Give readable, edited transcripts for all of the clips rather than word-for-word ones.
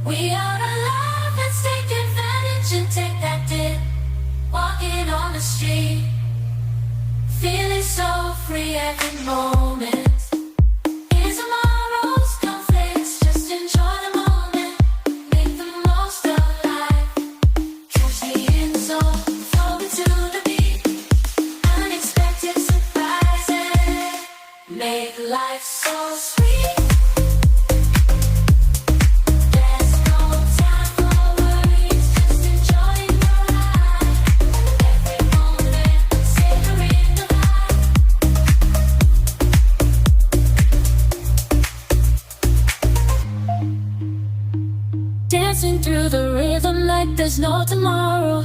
We are alive, let's take advantage and take that dip. Walking on the street, feeling so free every moment. Here's tomorrow's conflicts, just enjoy the moment. Make the most of life. Catch the end zone, flow into the beat. Unexpected surprises make life so sweet. Dancing through the rhythm like there's no tomorrow.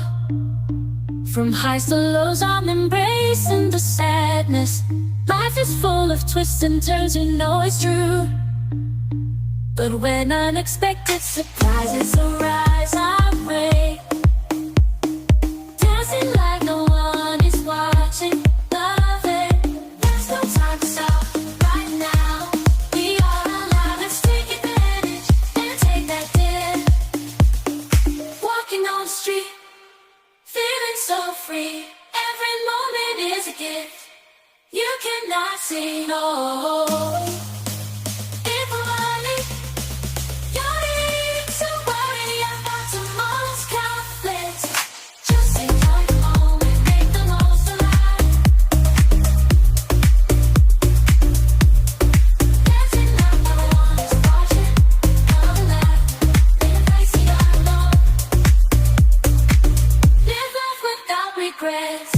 From highs to lows, I'm embracing the sadness. Life is full of twists and turns, you know it's true. But when unexpected surprises arise our way, dancing like no one is watching. Love it, there's no time to stop right now. We are alive, let's take advantage and take that dip. Walking on the street, feeling so free. Every moment is a gift. You cannot say no. If I'm early, you're need to worry about tomorrow's conflicts. Just enjoy the moment, make the most of life. Dancing like no one is watching. Come and laugh in a place you don't know. Live life without regrets.